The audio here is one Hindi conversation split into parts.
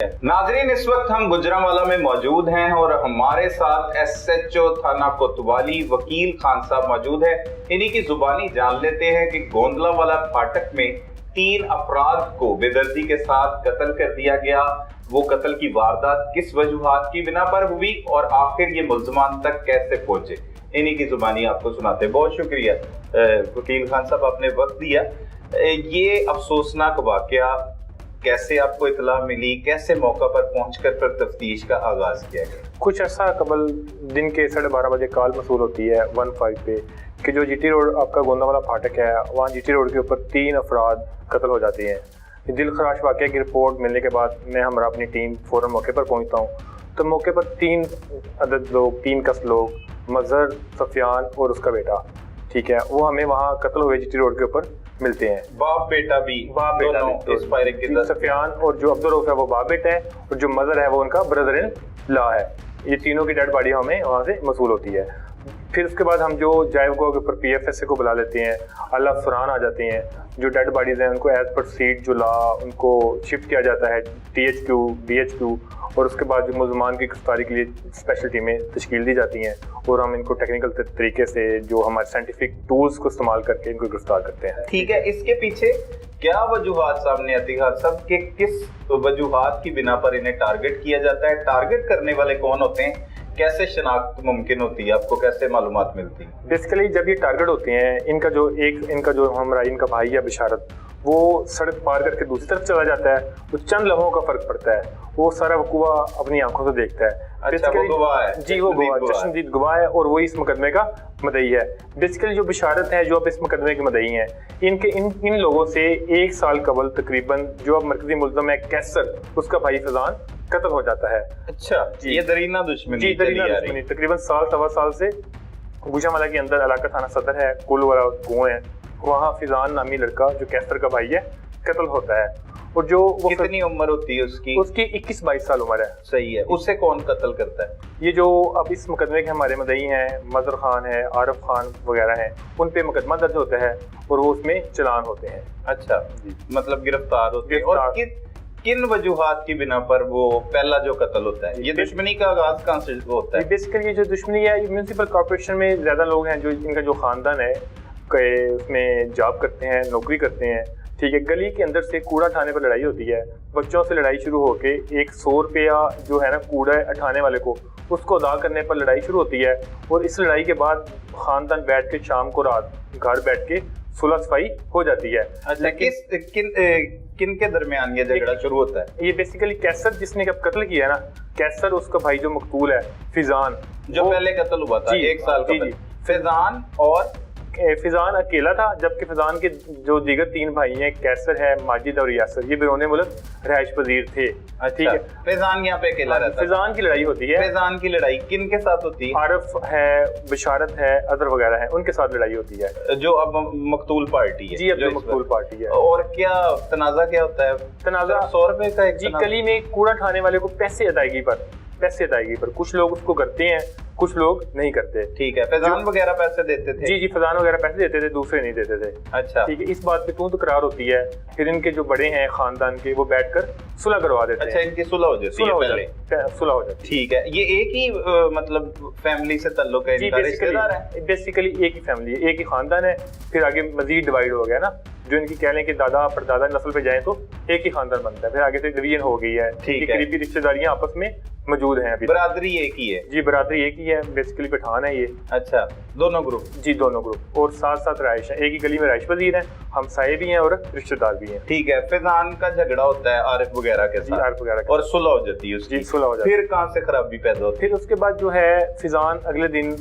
नाजरीन, इस वक्त हम गुजरांवाला में मौजूद हैं और हमारे साथ SHO थाना कोतवाली वकील खान साहब मौजूद है। इन्हीं की जुबानी जान लेते हैं कि गोंदलावाला फाटक में 3 अफराद को बेदर्दी के साथ कत्ल कर दिया गया। वो कत्ल की वारदात किस वजूहात की बिना पर हुई और आखिर ये मुल्जमान तक कैसे पहुंचे, इन्हीं की जुबानी आपको सुनाते हैं। बहुत शुक्रिया वकील खान साहब, आपने वक्त दिया। ये अफसोसनाक वाकया कैसे आपको इतला मिली, कैसे मौका पर पहुंचकर फिर तफ्तीश का आगाज किया गया? कुछ अर्सा कबल दिन के 12:30 बजे कॉल मसूल होती है 15 पे कि जो GT रोड आपका गोंदावाला फाटक है, वहाँ GT रोड के ऊपर 3 अफराद कत्ल हो जाते हैं। दिल खराश वाक़े की रिपोर्ट मिलने के बाद मैं हमारा अपनी टीम फ़ौरन मौके पर पहुँचता हूँ। तो मौके पर 3 अदद लोग, 3 कस लोग, मज़हर, सफियान और उसका बेटा, ठीक है, वो हमें वहाँ कत्ल हुए GT रोड के ऊपर मिलते हैं। बाप बेटा भी, इस फायरिंग के सफियान और जो अब्दुल रऊफ है वो बाप बेटा है और जो मज़हर है वो उनका ब्रदर इन लॉ है। ये तीनों की डेड बॉडी हमें वहाँ से मसूल होती है। फिर उसके बाद हम जो जायबगो के ऊपर PFSA को बुला लेते हैं, अल्लाह फरान आ जाते हैं। जो डेड बॉडीज़ हैं उनको एज पर सीट जो ला उनको शिफ्ट किया जाता है THQ, DHQ, और उसके बाद जो मुल्ज़मान की गिरफ्तारी के लिए स्पेशल टीमें तश्कील दी जाती हैं और हम इनको टेक्निकल तरीके से जो हमारे साइंटिफिक टूल्स को इस्तेमाल करके इनको गिरफ्तार करते हैं। ठीक है, इसके पीछे क्या वजूहात सामने आती है सब के, किस वजूहात की बिना पर इन्हें टारगेट किया जाता है? टारगेट करने वाले कौन होते हैं, कैसे शनाख्त मुमकिन होती है, आपको कैसे मालूमात मिलती है? बेसिकली जब ये टारगेट होते हैं, इनका जो हमारा इनका भाई है बिशारत, वो सड़क पार करके दूसरी तरफ चला जाता है। तो चंद लम्हों का फर्क पड़ता है, वो सारा वकूआ अपनी आंखों से देखता है। अच्छा, वो गवाह है? जी, वो गवाह, चश्मदीद गवाह है और वही इस मुकदमे का मदई है। बेसिकली जो बिशारत है, जो अब इस मुकदमे के मदई हैं, इन लोगों से 1 साल कबल तकरीबन जो अब मरकजी मुल्ज़म है कैसर, उसका भाई फैजान कत्ल हो जाता है। अच्छा, ये दरीना दुश्मनी? जी, दरीना दुश्मनी तकरीबन सवा साल से गुजरांवाला के अंदर इलाका थाना सदर है, कुल वाला कुएं है, वहाँ फैजान नामी लड़का जो कैसर का भाई है कत्ल होता है। और जो वो कितनी उम्र होती है उसकी? 21-22 साल उम्र है। सही है। उससे कौन कत्ल करता है? ये जो अब इस मुकदमे के हमारे मदई हैं, मज़हर खान है, आरिफ खान वगैरह हैं, उन पे मुकदमा दर्ज होता है और वो उसमें चलान होते हैं। अच्छा, मतलब गिरफ्तार होते हैं। और किन वजूहात की बिना पर वो पहला जो कत्ल होता है? ये दुश्मनी का आगाज कहाँ से होता है? बेसिकली ये जो दुश्मनी है, म्यूनसिपल कॉर्पोरेशन में ज्यादा लोग हैं जो इनका जो खानदान है उसमें जॉब करते हैं, नौकरी करते हैं, ठीक है। गली के अंदर से कूड़ा उठाने पर लड़ाई होती है। बच्चों से लड़ाई शुरू होके 100 रुपया जो है ना कूड़ा उठाने वाले को, उसको अदा करने पर लड़ाई शुरू होती है। और इस लड़ाई के बाद खानदान बैठ के शाम को रात घर बैठ के सुलह सफाई हो जाती है। अच्छा, किन के दरमियान ये झगड़ा शुरू होता है? ये बेसिकली कैसर जिसने कत्ल किया है ना, कैसर, उसका भाई जो मकतूल है फैजान, जो पहले कत्ल हुआ था 1 साल पहले, फैजान, और फैजान अकेला था, जबकि फैजान के जो दीगर 3 भाई हैं, कैसर है, माजिद और यासर, ये बिरोने मुल्क रिहाइश पजीर थे। ठीक है, फैजान यहाँ पे अकेला रहता है। फैजान की लड़ाई होती है। फैजान की लड़ाई किन के साथ होती है? आरिफ है, बिशारत है, अदर वगैरह है, उनके साथ लड़ाई होती है, जो अब मकतूल पार्टी है। जी, अब जो मकतूल पार्टी है। और क्या तनाजा क्या होता है? तनाजा 100 रुपए का? जी, गली में कूड़ा उठाने वाले को पैसे अदायगी पर कुछ लोग उसको करते हैं, कुछ लोग नहीं करते। ठीक है, फैजान वगैरह पैसे देते थे? जी, फैजान वगैरह पैसे देते थे, दूसरे नहीं देते थे। अच्छा, ठीक है, इस बात पे तू तकरार होती है। फिर इनके जो बड़े हैं खानदान के, वो बैठकर सुलह करवा देते हैं। अच्छा, इनकी सुलह हो जाती है? सुलह हो जाती है। ठीक है, ये एक ही मतलब फैमिली से ताल्लुक है इनका, रिश्तेदार है? बेसिकली एक ही फैमिली है, एक ही खानदान है। फिर आगे मजीद डिवाइड हो गया ना, जो इनकी कह लें कि दादा परदादा नस्ल पे जाए तो एक ही खानदान बनता है। फिर आगे से डिवीजन हो गई है। ठीक है, करीबी रिश्तेदारियां आपस में मौजूद हैं। अभी बरादरी एक ही है? जी, बरादरी एक ही है, बेसिकली पठान है ये। अच्छा, दोनों ग्रुप? जी, दोनों ग्रुप, और साथ साथ रहायश है। एक ही गली में रहायश पजीर है, हमसाये भी हैं और रिश्तेदार भी हैं। ठीक है, फैजान का झगड़ा होता है आरिफ वगैरह के साथ? आरिफ वगैरह, और सुलह हो जाती है उसकी? जी, सुलह हो जाती है। फिर कहाँ से खराबी पैदा होती है? फिर उसके बाद जो है फैजान अगले दिन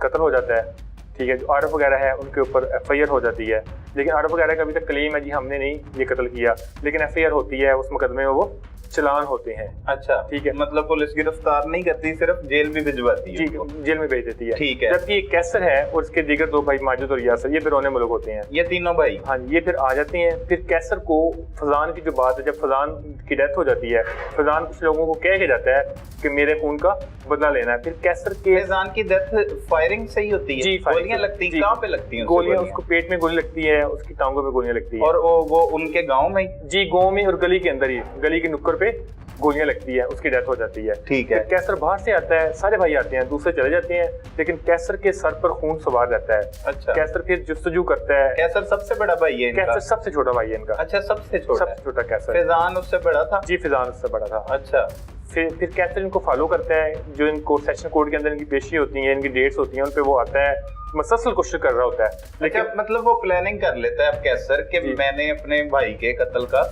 कत्ल हो जाता है। ठीक है, जो आरिफ वगैरह है उनके ऊपर FIR हो जाती है, लेकिन आरिफ वगैरह का अभी तक क्लेम है जी हमने नहीं ये कत्ल किया, लेकिन FIR होती है, उस मुकदमे में वो चलान होते हैं। अच्छा, ठीक है, मतलब पुलिस गिरफ्तार नहीं करती, सिर्फ जेल भी भिजवाती है? जी, जेल में भेज देती है। ठीक है, जबकि एक कैसर है और उसके दीगर 2 भाई माजिद और यासर, ये बिरोने मुल्क होते हैं। ये तीनों भाई? हाँ, ये फिर आ जाते हैं। फिर कैसर को फैजान की जो बात है, जब फैजान की डेथ हो जाती है, फैजान कुछ लोगों को कह के जाता है कि मेरे खून का बदला लेना है। फिर कैसर के फैजान की डेथ फायरिंग से ही होती है? जी, गोलियां लगती हैं? कहाँ पे लगती हैं गोलियां? उसको पेट में गोली लगती है, उसकी टांगों में गोलियां लगती है। और वो उनके गाँव में? जी, गाँव में और गली के अंदर ही, गली के नुक्कड़ पे गोलियां लगती है, उसकी डेथ हो जाती है। ठीक है। कैसर बाहर से आता है, सारे भाई आते हैं, दूसरे चले जाते हैं, लेकिन कैसर के सर पर खून सवार रहता है। अच्छा। कैसर फिर जुस्तजू करता है। कैसर सबसे बड़ा भाई है इनका? कैसर सबसे छोटा भाई है इनका। अच्छा, सबसे छोटा। सबसे छोटा कैसर। फिजान उससे बड़ा था? जी, फिजान उससे बड़ा था। अच्छा। फिर कैसर इनको फॉलो करता है, जो इनको सेशन कोर्ट के अंदर इनकी पेशी होती है, इनकी डेट्स होती हैं, उन पे वो आता है, मसलसल कोशिश कर रहा होता है। लेकिन मतलब वो प्लानिंग कर लेता है अब कैसर कि मैंने अपने भाई के कत्ल का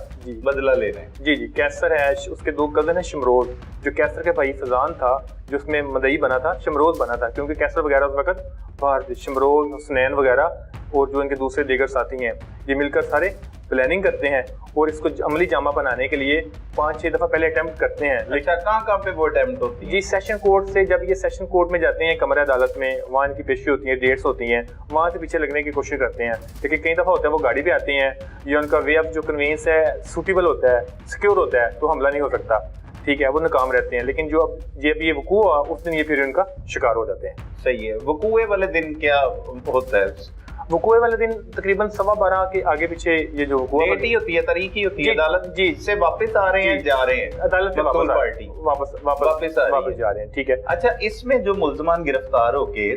बदला लेना है। जी जी। कैसर है, उसके दो कजन है, शमरोज, जो कैसर के भाई फजान था, जो उसमें मदई बना था, शमरोज बना था, क्योंकि कैसर वगैरह उस वक्त बाहर थे। शमरोज, हुसनैन वगैरह और जो इनके दूसरे दीगर साथी हैं, ये मिलकर सारे प्लानिंग करते हैं और इसको अमली जामा बनाने के लिए 5-6 दफा पहले अटेम्प्ट करते हैं। अच्छा, कहाँ पे वो अटेम्प्ट होती है? जी, सेशन कोर्ट से जब ये सेशन कोर्ट में जाते हैं, कमरा अदालत में, वहाँ इनकी पेशी होती है, डेट्स होती हैं, वहाँ से पीछे लगने की कोशिश करते हैं। लेकिन कई दफा होता है वो गाड़ी पे आते हैं, या उनका वे ऑफ जो कन्वीनियंस है सूटेबल होता है, सिक्योर होता है, तो हमला नहीं हो सकता। ठीक है, वो नाकाम रहते हैं। लेकिन जो अब ये वकूआ हुआ उस दिन ये फिर उनका शिकार हो जाते हैं। सही है। वकूए वाले दिन क्या होता है? वकूए वाले दिन तकरीबन 12:15 के आगे पीछे ये जो डेट ही होती है, तारीख ही होती है, अदालत जी से वापस आ रहे हैं, जा रहे हैं अदालत से मकतूल पार्टी वापस जा रहे हैं। ठीक है। अच्छा, इसमें जो मुल्जमान गिरफ्तार होके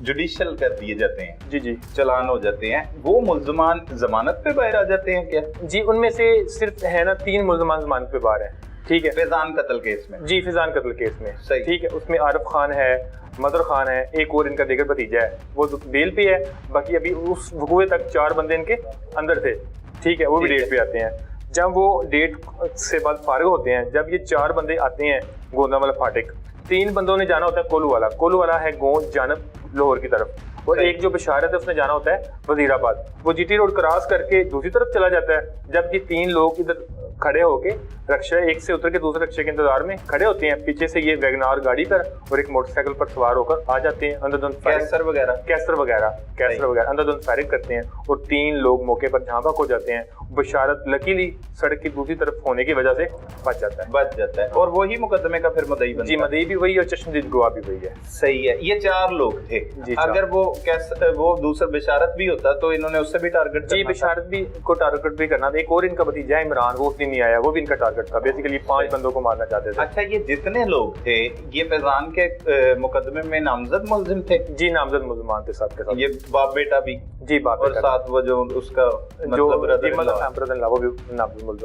जुडिशियल कर दिए जाते हैं, जी जी, चलान हो जाते हैं, वो मुल्जमान जमानत पे बाहर आ जाते हैं क्या? जी, उनमें से सिर्फ है ना 3 मुल्जमान जमानत पे बाहर हैं। ठीक है। फिजान कत्ल केस में? जी, फिजान कत्ल केस में। सही। ठीक है। उसमें आरिफ खान है, मदर खान है, एक और इनका दीगर भतीजा है, वो बेल पे है। बाकी अभी उस वकूए तक 4 बंदे इनके अंदर थे। ठीक है, वो भी डेट पे आते हैं। जब वो डेट से बाद फारिग होते हैं, जब ये 4 बंदे आते हैं गोंदावाला फाटक, 3 बंदों ने जाना होता है कोलू वाला है गोंद जानब लाहौर की तरफ, और एक जो बशारत है उसने जाना होता है वजीराबाद। वो जीटी रोड क्रॉस करके दूसरी तरफ चला जाता है। जबकि 3 लोग इधर खड़े होके रक्षा एक से उतर के दूसरे रक्षा के इंतजार में खड़े होते हैं। पीछे से ये वैगनार गाड़ी पर और एक मोटरसाइकिल पर सवार होकर आ जाते हैं। अंधाधुंध कैसर वगैरह अंधाधुंध फायरिंग करते हैं और 3 लोग मौके पर जहाँ भाग हो जाते हैं। बशारत लकीली सड़क की दूसरी तरफ होने की वजह से बच जाता है। और वही मुकदमे का फिर मदई बनता है? जी, मदई भी वही और चश्मदीद गवाह भी वही है। सही है। ये 4 लोग थे। अगर वो दूसरा बशारत भी होता तो इन्होंने उससे भी टारगेट? जी, बशारत भी को टारगेट भी करना था। एक और इनका भतीजा इमरान, वो उस दिन नहीं आया, वो भी इनका टारगेट था। बेसिकली 5 बंदों को मारना चाहते थे। अच्छा, ये जितने लोग थे ये फैजान के मुकदमे में नामजद मुल्जिम थे? जी, नामजद मुल्जिमान थे साथ के साथ। ये बाप बेटा भी? जी, बाप और साथ वो जो उसका ब्रदर-इन-लॉ वो भी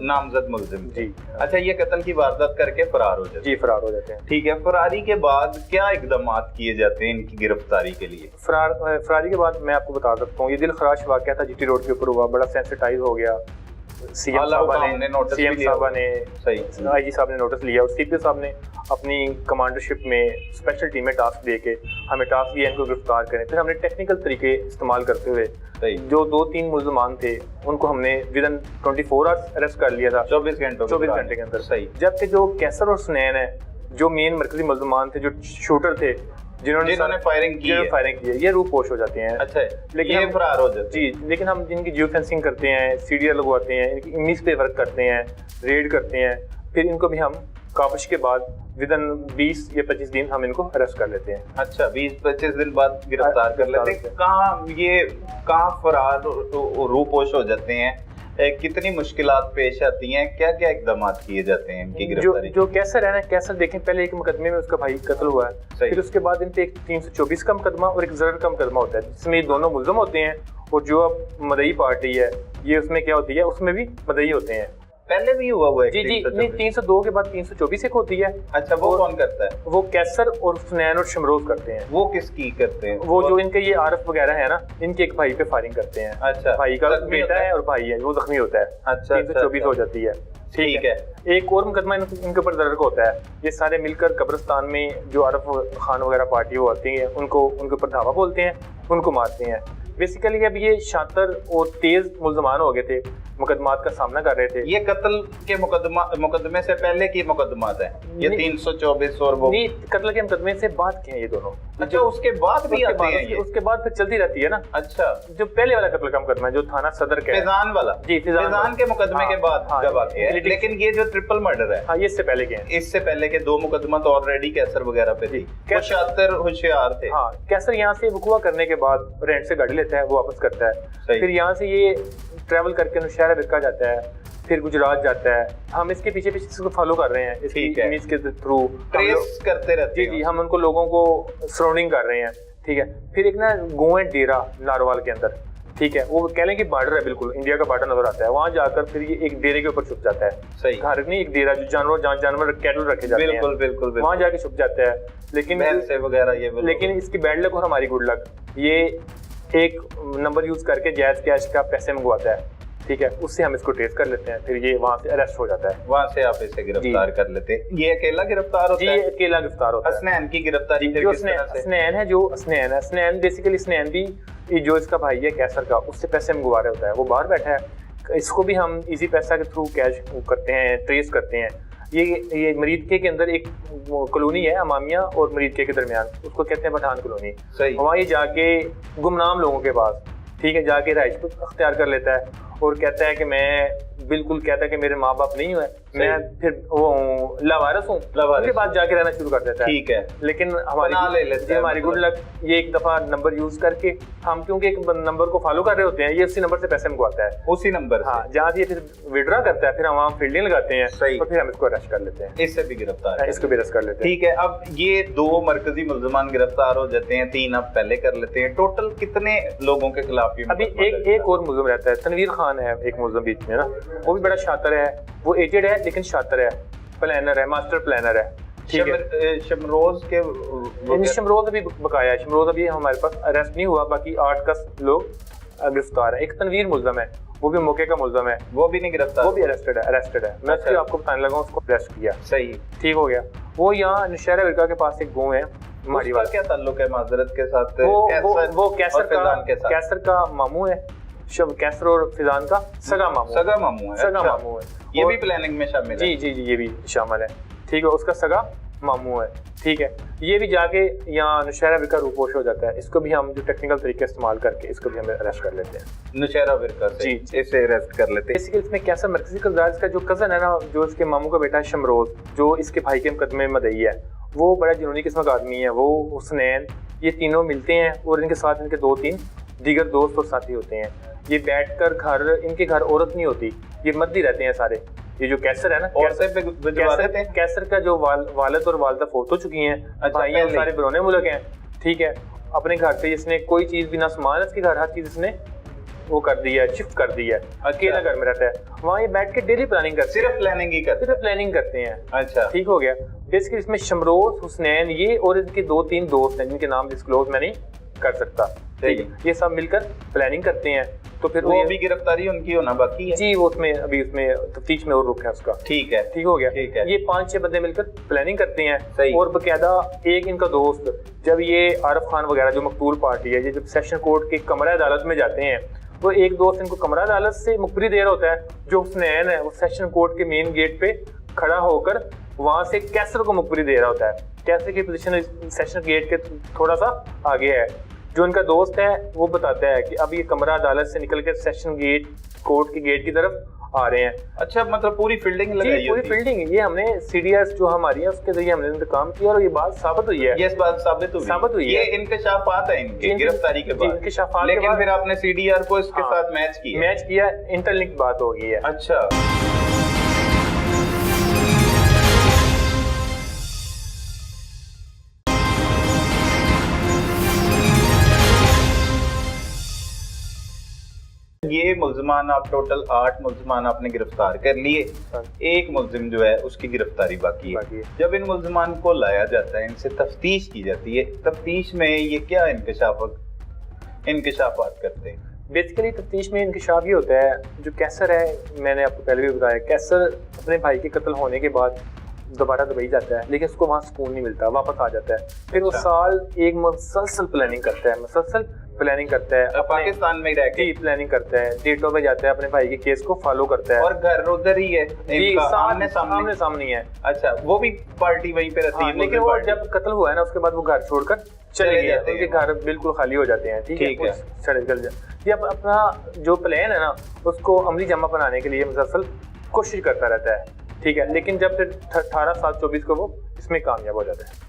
नामजद मुल्जिम जी। अच्छा, ये कत्ल की वारदात करके फरार हो जाते हैं? जी, फरार हो जाते हैं। ठीक है। फरारी के बाद क्या इकदामात किए जाते हैं इनकी गिरफ्तारी के लिए? फरारी के बाद मैं आपको बता सकता हूँ, ये दिल खराश वाकया था, जीटी रोड के ऊपर हुआ, बड़ा सेंसिटाइज हो गया। सीएम साहब ने आईजी साहब ने नोटिस लिया और सीपीओ साहब ने अपनी कमांडरशिप में स्पेशल टीमें टास्क दे के हमें टास्क दिया इनको गिरफ्तार करें। फिर हमने टेक्निकल तरीके इस्तेमाल करते हुए जो 2-3 मुल्जमान थे उनको हमने विदिन 24 आवर्स अरेस्ट कर लिया था, 24 घंटे के अंदर। सही। जबकि जो कैसर और सुनैन है, जो मेन मरकजी मुल्जमान थे, जो शूटर थे, जिन्होंने फायरिंग की है, ये रूप पोश हो जाते हैं। अच्छा, लेकिन ये फरार हो जाते हैं। जी, लेकिन हम जिनकी जियो फेंसिंग करते हैं, सीडीआर लगवाते हैं, इनकी इमेज पे वर्क करते हैं, रेड करते हैं, फिर इनको भी हम काबिश के बाद विदिन 20 या 25 दिन हम इनको अरेस्ट कर लेते हैं। अच्छा, 20-25 दिन बाद गिरफ्तार कर लेते हैं। कहाँ फरार रूप पोश हो जाते हैं? कितनी मुश्किलात पेश आती हैं? क्या क्या इकदाम किए जाते हैं इनकी गिरफ्तारी? जो कैसर है ना, कैसर देखें, पहले एक मुकदमे में उसका भाई कत्ल हुआ है, फिर उसके बाद इन पे एक 324 का मुकदमा और एक जरर का मुकदमा होता है, जिसमें दोनों मुल्ज़म होते हैं। और जो अब मदई पार्टी है, ये उसमें क्या होती है, उसमें भी मदई होते हैं। पहले भी हुआ है? जी, नहीं, 302 के बाद 324 एक होती है। अच्छा, वो कौन करता है? वो कैसर और सुनैन और शमरोज करते हैं। वो किसकी करते हैं? वो जो इनके ये आरफ वगैरह है ना, इनके एक भाई पे फायरिंग करते हैं। अच्छा, भाई का बेटा है और भाई है, वो जख्मी होता है। अच्छा, 324 हो जाती है। ठीक है। एक और मुकदमा इनके ऊपर दर्ज होता है। ये सारे मिलकर कब्रिस्तान में जो आरफ खान वगैरह पार्टी वो आती है, उनको उनके ऊपर धावा बोलते हैं, उनको मारते हैं। बेसिकली अब ये शातिर और तेज मुल्जमान हो गए थे, मुकदमात का सामना कर रहे थे। ये कत्ल के मुकदमे से पहले की मुकदमात है ये 324 और वो? नहीं, कत्ल के मुकदमे से बाद के हैं ये दोनों। अच्छा, उसके बाद भी आते हैं ये? उसके बाद फिर चलती रहती है ना। अच्छा, जो पहले वाला कत्ल का मुकदमा है जो थाना सदर का फैजान वाला? जी, फैजान के मुकदमे के बाद का वाकया है। लेकिन ये जो ट्रिपल मर्डर है, ये इससे पहले के हैं। इससे पहले के 2 मुकदमा तो ऑलरेडी कैसर वगैरह पे थी। शातिर होशियार थे। हाँ, कैसर यहाँ से वकूआ करने के बाद रेंट से गाड़ी लेता है, वो वापस करता है। फिर यहाँ से ये ट्रैवल करके नौशहरा बिरका जाता है, फिर गुजरात जाता है, हम इसके पीछे पीछे इसको फॉलो कर रहे हैं, इसकी ठीक है। इमेज के थ्रू ट्रेस करते रहते जी, हम उनको लोगों को सराउंडिंग कर रहे हैं, ठीक है। फिर एक ना गाँव है डेरा नारवाल के अंदर, ठीक है, वो कह लें कि बॉर्डर है, बिल्कुल इंडिया का बॉर्डर नजर आता है, वहाँ जाकर फिर ये एक डेरे के ऊपर छुप जाता है। सही। घर नहीं, एक डेरा जो जानवर कैटल रखे जाते हैं, बिल्कुल बिल्कुल वहाँ जाके छुप जाता है। लेकिन भैंसे वगैरह ये लेकिन इसकी बैड लक और हमारी गुड लक, ये एक नंबर यूज करके जायज कैश का पैसे मंगवाता है, ठीक है, उससे हम इसको ट्रेस कर लेते हैं, फिर ये वहाँ से अरेस्ट हो जाता है, वहाँ से आप इसे गिरफ्तार कर लेते हैं। ये अकेला गिरफ्तार होता जी, है? अकेला गिरफ्तार होता है। हसनैन की गिरफ्तारी फिर जो किस तरह से? स्नैन है, जो स्नैन है, स्नैन बेसिकली स्नैन भी ये जो इसका भाई है कैसर का, उससे पैसे मंगवा रहा होता है, वो बाहर बैठा है, इसको भी हम इजी पैसा के थ्रू कैश करते हैं, ट्रेस करते हैं। ये मरीदके के अंदर एक कॉलोनी है अमामिया और मरीदके के दरमियान, उसको कहते हैं पठान कॉलोनी। सही। वहाँ ये जाके गुमनाम लोगों के पास, ठीक है, जाके राइश अख्तियार कर लेता है और कहता है कि मैं बिल्कुल, कहता है कि मेरे माँ बाप नहीं हुए, मैं फिर वो लावारिस हूँ, उसके बाद जाके रहना शुरू कर देता है। ठीक है। लेकिन हमारी गुड लक, ये एक दफा नंबर यूज करके हम, क्योंकि एक नंबर को फॉलो कर रहे होते हैं, ये उसी नंबर से पैसे मंगवाता है, उसी नंबर से। हाँ, जहाँ से ये फिर विड्रॉ करता है, फिर हम वहाँ फील्डिंग लगाते हैं और फिर हम इसको अरेस्ट कर लेते हैं, इससे भी गिरफ्तार, इसको भी अरेस्ट कर लेते हैं। ठीक है। अब ये 2 मरकजी मुल्ज़मान गिरफ्तार हो जाते हैं, 3 अब पहले कर लेते हैं, टोटल कितने लोगों के खिलाफ? अभी एक और मुल्ज़िम रहता है, तनवीर खान है एक मुल्ज़िम बीच में ना, वो भी बड़ा शातिर है, वो एजेड है लेकिन शातिर है, प्लानर है, मास्टर प्लानर है, ठीक है। शमरोज के शमरोज अभी बकाया है, शमरोज अभी हमारे पास अरेस्ट नहीं हुआ, बाकी 8 लोग गिरफ्तार है। एक तनवीर मुल्ज़िम है, वो भी मौके का मुल्ज़िम है, वो भी नहीं गिरफ्तार, वो भी अरेस्टेड है। मैं अच्छा। आपको बताने लगा, उसको अरेस्ट किया। सही, ठीक हो गया। वो यहाँ नौशहरा विरका के पास एक गाँव है, उसका क्या ताल्लुक है माजरत के साथ? वो कैसर का मामू है, कैसर और फिजान का सगा मामू है। ये भी प्लानिंग में शामिल है? जी, ये भी शामिल है, ठीक है, उसका सगा मामू है, ठीक है। ये भी जाके यहाँ नौशहरा विरका रूपोश हो जाता है, इसको भी हम जो टेक्निकल तरीके इस्तेमाल करके इसको भी हम अरेस्ट कर लेते हैं, नौशहरा विरका से इसे अरेस्ट कर लेते हैं। बेसिकली इसमें कैसर मरकजी किरदार, इसका जो कजन है ना, जो इसके मामू का बेटा है शमरोज, जो इसके भाई के मुकदमे में मदई है, वो बड़ा जुनूनी किस्म का आदमी है, वो हुसनैन, ये तीनों मिलते हैं और इनके साथ इनके 2-3 दीगर दोस्त और साथी होते हैं। ये बैठकर घर, इनके घर औरत नहीं होती, ये मद्दी रहते हैं सारे। ये जो कैसर है ना, कैसर का जो वालिद और वालिदा फौत हो चुकी हैं, भाई सारे बरौने मुल्क हैं, ठीक है। अपने घर से इसने कोई चीज भी ना सामान, इसके घर हर चीज इसने वो कर दी है, शिफ्ट कर दी है, अकेला घर में रहता है। वहाँ ये बैठ के डेली प्लानिंग करते हैं, सिर्फ प्लानिंग करते हैं। अच्छा, ठीक हो गया। बेसिकली इसमें शमरोज, हुसनैन, ये और इनके 2-3 दोस्त हैं जिनके नाम डिस्क्लोज मैं नहीं कर सकता, ठीक है, ये सब मिलकर प्लानिंग करते हैं। तो फिर वो अभी गिरफ्तारी उनकी होना बाकी है जी, वो उसमें अभी उसमें तफ्तीश में और रुक है उसका, ठीक है, ठीक हो गया। ठीक है। ये 5-6 बंदे मिलकर प्लानिंग करते हैं। सही। और बकायदा एक इनका दोस्त, जब ये आरिफ खान वगैरह जो मकतूल पार्टी है, ये जब सेशन कोर्ट के कमरा अदालत में जाते हैं, तो एक दोस्त इनको कमरा अदालत से मुखबरी दे रहा होता है, जो हुसनैन है वो सेशन कोर्ट के मेन गेट पे खड़ा होकर वहां से कैसर को मुखबरी दे रहा होता है। कैसर की पोजीशन सेशन गेट के थोड़ा सा आगे है। जो इनका दोस्त है वो बताता है कि अब ये कमरा अदालत से निकल कर सेशन गेट, कोर्ट के गेट की तरफ आ रहे हैं। अच्छा, मतलब पूरी फील्डिंग लगाई पूरी फील्डिंग, ये हमने सीडीएस जो हमारी है उसके जरिए हमने काम किया और ये बात साबित हुई है। ये बात साबित हुई है। ये इंकशाफात है इनके गिरफ्तारी के बाद, लेकिन फिर आपने सीडीआर को इसके साथ मैच किया, इंटरलिंक बात हो गई है। अच्छा, ये मुल्ज़मान आप टोटल 8 मुल्ज़मान आपने गिरफ्तार कर लिए, एक मुल्ज़िम जो है उसकी गिरफ्तारी बाकी है। जब इन मुल्ज़मान को लाया जाता है, इनसे तफ्तीश की जाती है, तफ्तीश में ये क्या इंकशाफात करते हैं? बेसिकली तफ्तीश में इंकशाफ ये होता है, जो कैसर है, मैंने आपको पहले भी बताया, कैसर अपने भाई के कत्ल होने के बाद दोबारा दुबई जाता है, लेकिन उसको वहाँ सुकून नहीं मिलता, वापस आ जाता है। फिर वो साल एक मुसलसल प्लानिंग करता है, पाकिस्तान में रह के प्लानिंग करता है, डेटों पे जाता है, अपने भाई के केस को फॉलो करता है, और घर उधर ही है, आमने सामने है। अच्छा, वो भी पार्टी वहीं पे रहती है, लेकिन वो जब कत्ल हुआ है ना, उसके बाद वो घर छोड़कर चले गए, उनके घर बिल्कुल खाली हो जाते हैं, ठीक है। ये अपना जो प्लान है ना, उसको अमली जमा बनाने के लिए मुसलसल कोशिश करता रहता है, ठीक है। लेकिन जब फिर 18/7/24 को वो इसमें कामयाब हो जाता है।